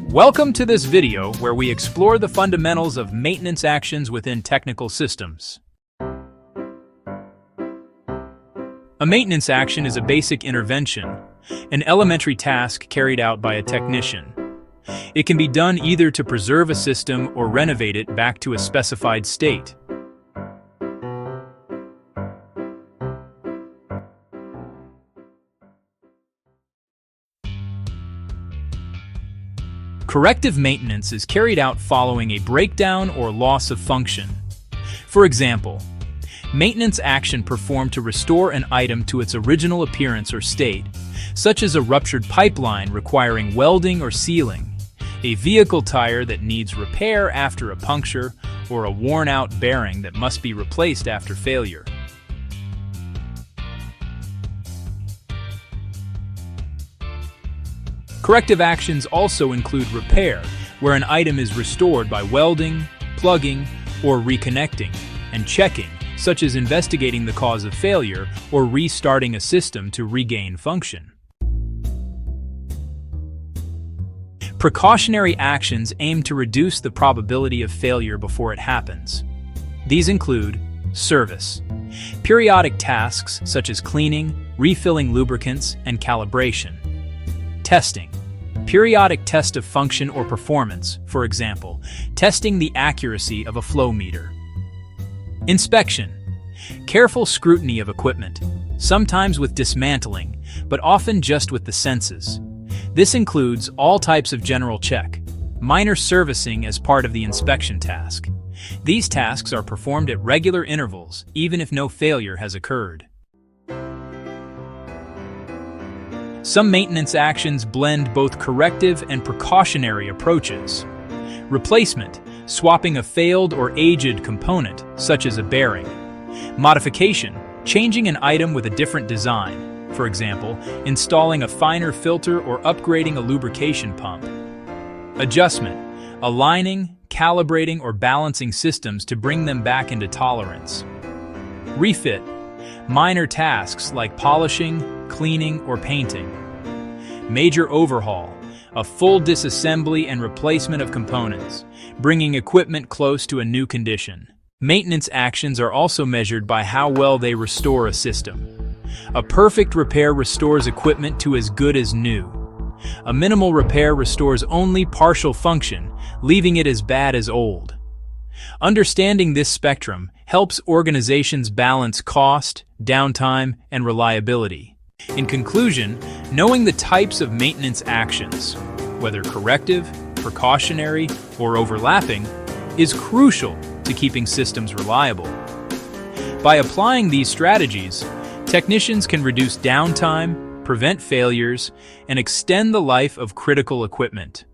Welcome to this video where we explore the fundamentals of maintenance actions within technical systems. A maintenance action is a basic intervention, an elementary task carried out by a technician. It can be done either to preserve a system or renovate it back to a specified state. Corrective maintenance is carried out following a breakdown or loss of function. For example, maintenance action performed to restore an item to its original appearance or state, such as a ruptured pipeline requiring welding or sealing, a vehicle tire that needs repair after a puncture, or a worn-out bearing that must be replaced after failure. Corrective actions also include repair, where an item is restored by welding, plugging, or reconnecting, and checking, such as investigating the cause of failure or restarting a system to regain function. Precautionary actions aim to reduce the probability of failure before it happens. These include service, periodic tasks such as cleaning, refilling lubricants, and calibration. Testing, periodic test of function or performance, for example, testing the accuracy of a flow meter. Inspection, careful scrutiny of equipment, sometimes with dismantling, but often just with the senses. This includes all types of general check, minor servicing as part of the inspection task. These tasks are performed at regular intervals, even if no failure has occurred. Some maintenance actions blend both corrective and precautionary approaches. Replacement, swapping a failed or aged component, such as a bearing. Modification, changing an item with a different design, for example, installing a finer filter or upgrading a lubrication pump. Adjustment, aligning, calibrating, or balancing systems to bring them back into tolerance. Refit, minor tasks like polishing, cleaning, or painting. Major overhaul, a full disassembly and replacement of components, bringing equipment close to a new condition. Maintenance actions are also measured by how well they restore a system. A perfect repair restores equipment to as good as new. A minimal repair restores only partial function, leaving it as bad as old. Understanding this spectrum helps organizations balance cost, downtime, and reliability. In conclusion, knowing the types of maintenance actions, whether corrective, precautionary, or overlapping, is crucial to keeping systems reliable. By applying these strategies, technicians can reduce downtime, prevent failures, and extend the life of critical equipment.